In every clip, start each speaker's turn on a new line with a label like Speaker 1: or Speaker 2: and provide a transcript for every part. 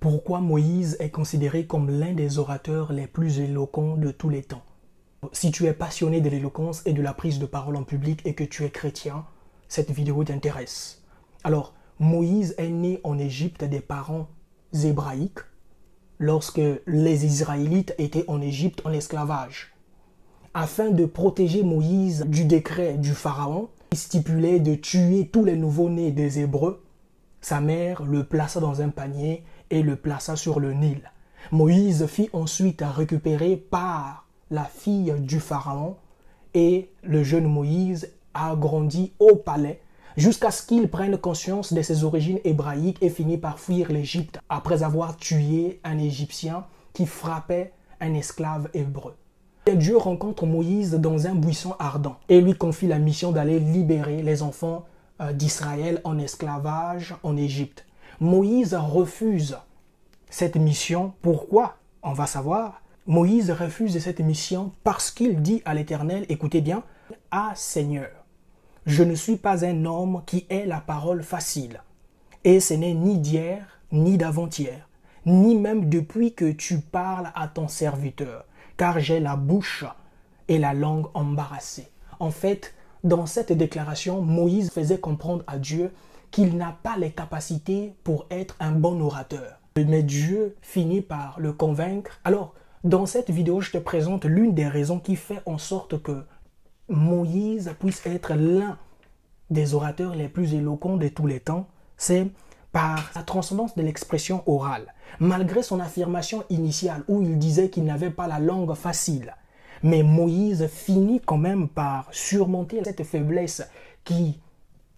Speaker 1: Pourquoi Moïse est considéré comme l'un des orateurs les plus éloquents de tous les temps? Si tu es passionné de l'éloquence et de la prise de parole en public et que tu es chrétien, cette vidéo t'intéresse. Alors, Moïse est né en Égypte des parents hébraïques lorsque les Israélites étaient en Égypte en esclavage. Afin de protéger Moïse du décret du Pharaon, qui stipulait de tuer tous les nouveau-nés des Hébreux, sa mère le plaça dans un panier et le plaça sur le Nil. Moïse fit ensuite récupérer par la fille du Pharaon et le jeune Moïse a grandi au palais jusqu'à ce qu'il prenne conscience de ses origines hébraïques et finit par fuir l'Égypte après avoir tué un Égyptien qui frappait un esclave hébreu. Et Dieu rencontre Moïse dans un buisson ardent et lui confie la mission d'aller libérer les enfants d'Israël en esclavage en Égypte. Moïse refuse cette mission. Pourquoi? On va savoir. Moïse refuse cette mission parce qu'il dit à l'Éternel, écoutez bien, « Ah Seigneur, je ne suis pas un homme qui ait la parole facile, et ce n'est ni d'hier, ni d'avant-hier, ni même depuis que tu parles à ton serviteur, car j'ai la bouche et la langue embarrassées. » En fait, dans cette déclaration, Moïse faisait comprendre à Dieu qu'il n'a pas les capacités pour être un bon orateur. Mais Dieu finit par le convaincre. Alors, dans cette vidéo, je te présente l'une des raisons qui fait en sorte que Moïse puisse être l'un des orateurs les plus éloquents de tous les temps. C'est par la transcendance de l'expression orale. Malgré son affirmation initiale où il disait qu'il n'avait pas la langue facile, mais Moïse finit quand même par surmonter cette faiblesse qui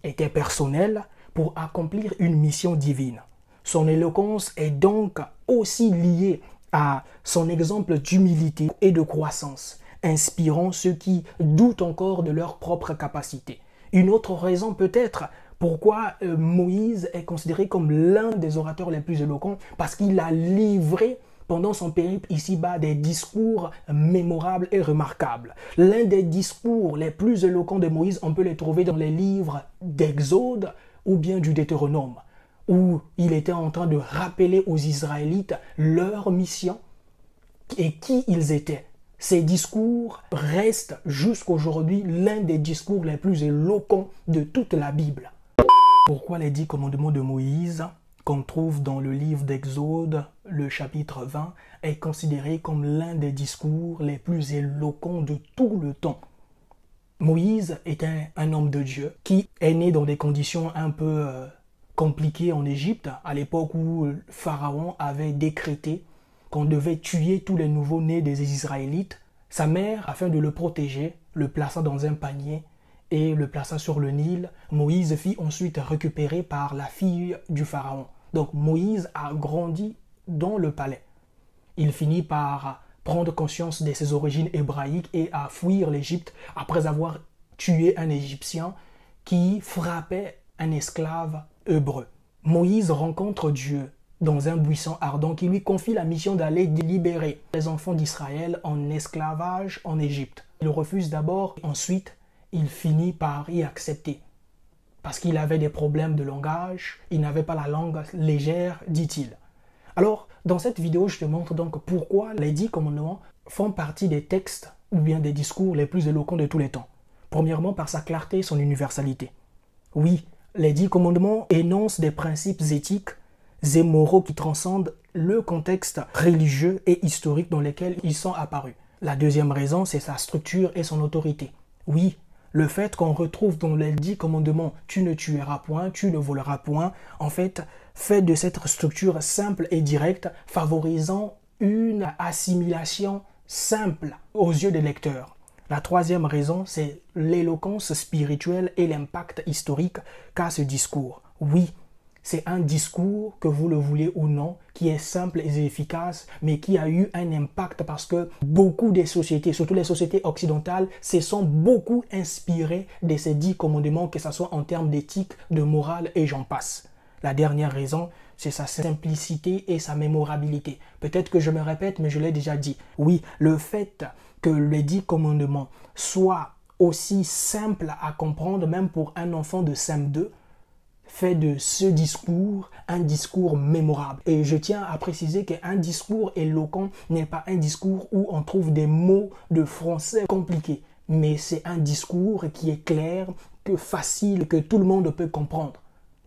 Speaker 1: était personnelle pour accomplir une mission divine. Son éloquence est donc aussi liée à son exemple d'humilité et de croissance, inspirant ceux qui doutent encore de leur propre capacité. Une autre raison peut-être pourquoi Moïse est considéré comme l'un des orateurs les plus éloquents, parce qu'il a livré pendant son périple ici-bas des discours mémorables et remarquables. L'un des discours les plus éloquents de Moïse, on peut les trouver dans les livres d'Exode ou bien du Deutéronome, où il était en train de rappeler aux Israélites leur mission et qui ils étaient. Ces discours restent jusqu'aujourd'hui l'un des discours les plus éloquents de toute la Bible. Pourquoi les 10 commandements de Moïse, qu'on trouve dans le livre d'Exode, le chapitre 20, est considéré comme l'un des discours les plus éloquents de tout le temps? Moïse était un homme de Dieu qui est né dans des conditions un peu compliquées en Égypte, à l'époque où Pharaon avait décrété qu'on devait tuer tous les nouveaux-nés des Israélites. Sa mère, afin de le protéger, le plaça dans un panier et le plaça sur le Nil. Moïse fit ensuite récupérer par la fille du Pharaon. Donc Moïse a grandi dans le palais. Il finit par prendre conscience de ses origines hébraïques et à fuir l'Égypte après avoir tué un Égyptien qui frappait un esclave hébreu. Moïse rencontre Dieu dans un buisson ardent qui lui confie la mission d'aller libérer les enfants d'Israël en esclavage en Égypte. Il refuse d'abord, ensuite il finit par y accepter. Parce qu'il avait des problèmes de langage, il n'avait pas la langue légère, dit-il. Alors, dans cette vidéo, je te montre donc pourquoi les 10 commandements font partie des textes ou bien des discours les plus éloquents de tous les temps. Premièrement, par sa clarté et son universalité. Oui, les 10 commandements énoncent des principes éthiques et moraux qui transcendent le contexte religieux et historique dans lequel ils sont apparus. La deuxième raison, c'est sa structure et son autorité. Oui, le fait qu'on retrouve dans les 10 commandements « tu ne tueras point, tu ne voleras point », en fait de cette structure simple et directe, favorisant une assimilation simple aux yeux des lecteurs. La troisième raison, c'est l'éloquence spirituelle et l'impact historique qu'a ce discours. Oui, c'est un discours, que vous le voulez ou non, qui est simple et efficace, mais qui a eu un impact parce que beaucoup des sociétés, surtout les sociétés occidentales, se sont beaucoup inspirées de ces 10 commandements, que ce soit en termes d'éthique, de morale et j'en passe. La dernière raison, c'est sa simplicité et sa mémorabilité. Peut-être que je me répète, mais je l'ai déjà dit. Oui, le fait que les 10 commandements soient aussi simples à comprendre, même pour un enfant de CM2, fait de ce discours un discours mémorable. Et je tiens à préciser qu'un discours éloquent n'est pas un discours où on trouve des mots de français compliqués, mais c'est un discours qui est clair, que facile, que tout le monde peut comprendre.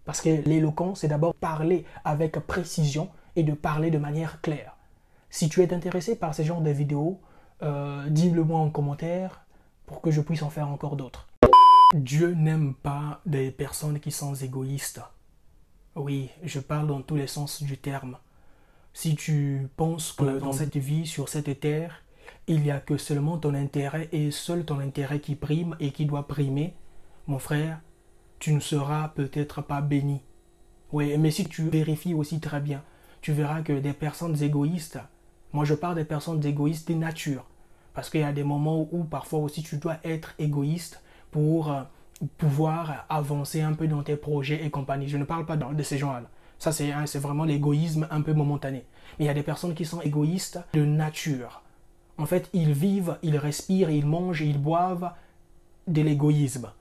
Speaker 1: Parce que l'éloquence, c'est d'abord parler avec précision et de parler de manière claire. Si tu es intéressé par ce genre de vidéos, dis-le moi en commentaire pour que je puisse en faire encore d'autres. Dieu n'aime pas des personnes qui sont égoïstes. Oui, je parle dans tous les sens du terme. Si tu penses que dans cette vie, sur cette terre, il n'y a que seulement ton intérêt et seul ton intérêt qui prime et qui doit primer, mon frère, tu ne seras peut-être pas béni. Oui, mais si tu vérifies aussi très bien, tu verras que des personnes égoïstes, moi je parle des personnes égoïstes de nature, parce qu'il y a des moments où parfois aussi tu dois être égoïste pour pouvoir avancer un peu dans tes projets et compagnie. Je ne parle pas de ces gens-là. Ça, c'est vraiment l'égoïsme un peu momentané. Mais il y a des personnes qui sont égoïstes de nature. En fait, ils vivent, ils respirent, ils mangent, ils boivent de l'égoïsme.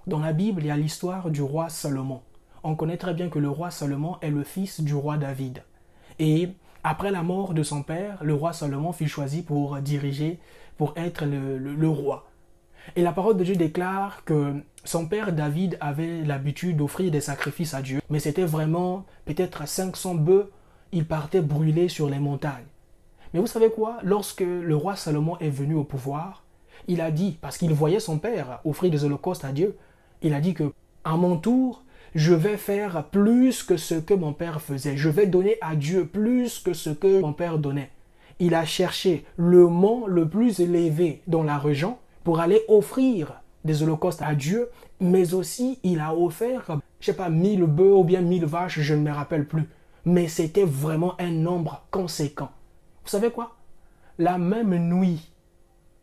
Speaker 1: Dans la Bible, il y a l'histoire du roi Salomon. On connaît très bien que le roi Salomon est le fils du roi David. Et après la mort de son père, le roi Salomon fut choisi pour diriger, pour être le roi. Et la parole de Dieu déclare que son père David avait l'habitude d'offrir des sacrifices à Dieu, mais c'était vraiment peut-être 500 bœufs, il partait brûler sur les montagnes. Mais vous savez quoi? Lorsque le roi Salomon est venu au pouvoir, il a dit, parce qu'il voyait son père offrir des holocaustes à Dieu, il a dit que à mon tour, je vais faire plus que ce que mon père faisait. Je vais donner à Dieu plus que ce que mon père donnait. Il a cherché le mont le plus élevé dans la région pour aller offrir des holocaustes à Dieu, mais aussi il a offert, je sais pas, 1000 bœufs ou bien 1000 vaches, je ne me rappelle plus. Mais c'était vraiment un nombre conséquent. Vous savez quoi? La même nuit,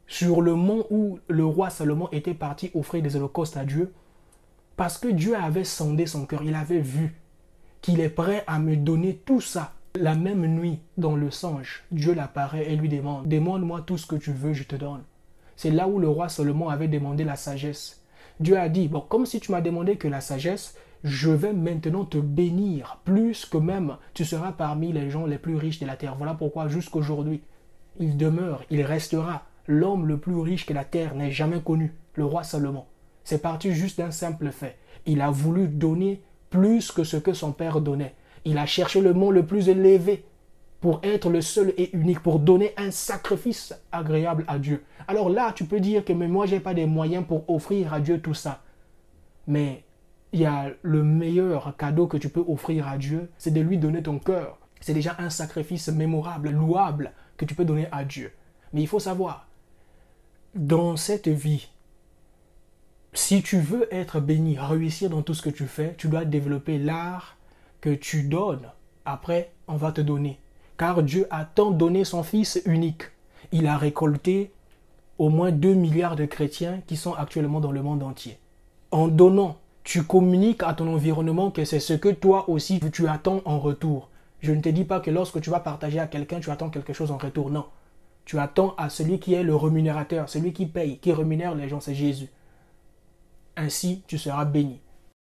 Speaker 1: sur le mont où le roi Salomon était parti offrir des holocaustes à Dieu, parce que Dieu avait sondé son cœur, il avait vu qu'il est prêt à me donner tout ça. La même nuit, dans le songe, Dieu l'apparaît et lui demande, « Demande-moi tout ce que tu veux, je te donne. » C'est là où le roi Salomon avait demandé la sagesse. Dieu a dit, « Bon, comme si tu m'as demandé que la sagesse, je vais maintenant te bénir, plus que même tu seras parmi les gens les plus riches de la terre. » Voilà pourquoi jusqu'aujourd'hui, il demeure, il restera l'homme le plus riche que la terre n'ait jamais connu, le roi Salomon. C'est parti juste d'un simple fait. Il a voulu donner plus que ce que son père donnait. Il a cherché le mont le plus élevé pour être le seul et unique, pour donner un sacrifice agréable à Dieu. Alors là, tu peux dire que mais moi, je n'ai pas des moyens pour offrir à Dieu tout ça. Mais il y a le meilleur cadeau que tu peux offrir à Dieu, c'est de lui donner ton cœur. C'est déjà un sacrifice mémorable, louable, que tu peux donner à Dieu. Mais il faut savoir, dans cette vie, si tu veux être béni, réussir dans tout ce que tu fais, tu dois développer l'art que tu donnes. Après, on va te donner. Car Dieu a tant donné son Fils unique. Il a récolté au moins 2 milliards de chrétiens qui sont actuellement dans le monde entier. En donnant, tu communiques à ton environnement que c'est ce que toi aussi tu attends en retour. Je ne te dis pas que lorsque tu vas partager à quelqu'un, tu attends quelque chose en retour. Non. Tu attends à celui qui est le rémunérateur, celui qui paye, qui rémunère les gens, c'est Jésus. Ainsi, tu seras béni.